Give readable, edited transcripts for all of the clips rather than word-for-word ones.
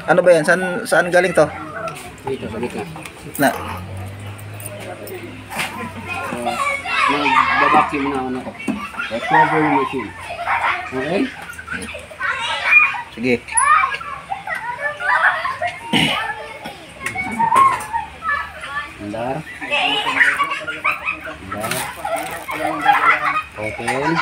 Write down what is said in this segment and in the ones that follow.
Ano ba yan? Saan galing to? Dito sa gitna. Na. Mag-vacuum na ano ko. Cover yung machine. Okay? Sige. Andar. Open.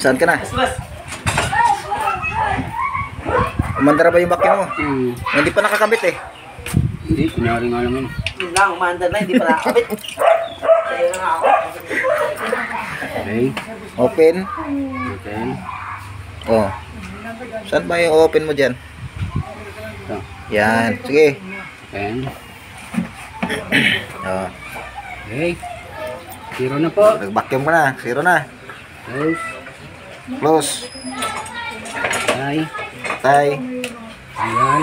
Saan ka na? Umandar ba yung vacuum mo? Hindi pa nakakabit eh. Hindi, kunyari nga naman. Yun lang, umandar na, hindi pa nakakabit. Kaya na nga ako. Okay. Open. Okay. Oh. Saan ba yung open mo dyan? Ito. Yan. Sige. Okay. Oh. Okay. Zero na po. Nag-vacuum ka na. Zero na. Close. Close. Tay. Tay. Ayan.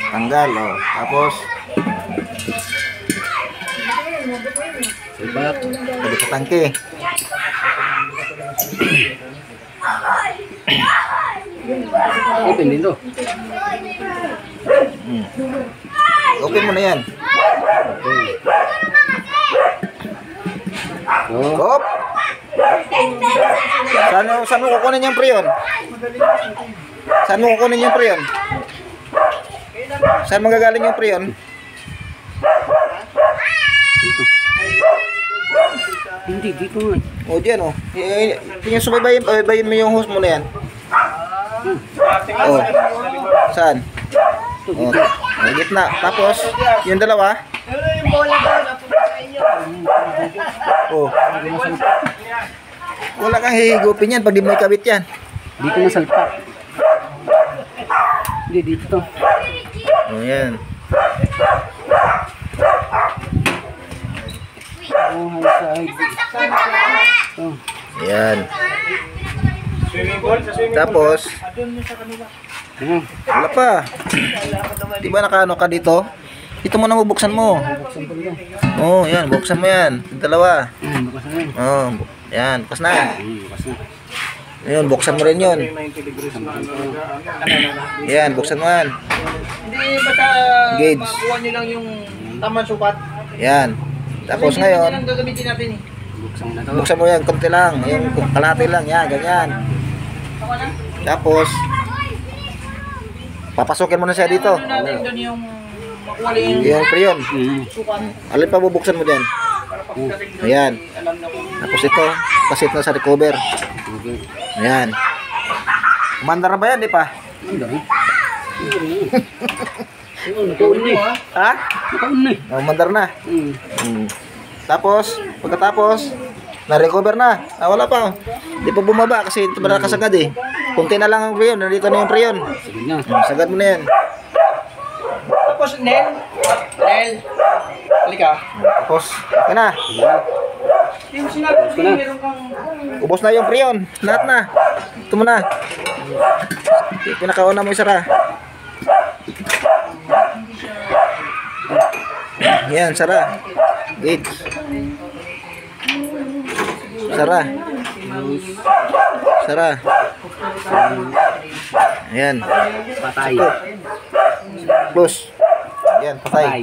Tanggal. Oh. Tapos. Ibak. Pwede sa tangke. Open din to. Open mo na yan. Okay. So, Hop. Saan mo kukunin yung preyon? Saan mo kukunin yung preyon? Saan magagaling yung preyon? dito. Hindi, dito nga. O diyan o. Yung subaybayin mo yung hose mo na yan. O. Saan? O. May gitna. Tapos, yung dalawa. O. Wala kang hihigupin yan pag di mo ikabit yan. Dito na salpak. Hindi, dito to. O yan. Oh, high side. Oh. Yan. Tapos, Ayan. wala pa. Di ba nakaano ka dito? Dito mo na bubuksan mo. Buksan po dito. Oh, yan. Buksan mo yan. Yung dalawa. Bukas na yun. Oh, yan. Bukas na. Bukas na. Yun, buksan mo rin yun. Yan, buksan mo yan. Hindi basta Gauge. makuha nyo lang yung tamang sukat. Yan. Tapos Kasi hindi ngayon, lang gagamitin natin eh. Buksan na to. buksan mo yan. Konti lang. Yung kalahati lang. Yan, ganyan. Tapos, papasukin mo na siya dito. Ano natin doon yung makuha yung Yung preyon. sukat. Alin pa bubuksan mo dyan? Ayan. Alam na kung Tapos ito, pasit na sa recover. Okay. Ayan. Umandar na ba yan? Di pa? Ang dami. Nakaun na eh. Ha? Nakaun na eh. Oh, umandar na. Tapos, pagkatapos, na-recover na. Ah, wala pa. Di pa bumaba kasi ito ba nakasagad eh. Kunti na lang ang preyon. Nandito na yung preyon. Sige na. Sagad mo na yan. tapos Nel, halika. Tapos, ito na. Yung sinabi ko sa'yo, meron kang Ubos na yung preyon. Lahat na. Ito mo na. Pinakauna mo isara. Yan, sara. Gauge. Sara. Sara. Ayan. Patay. Close. Ayan, patay. Patay.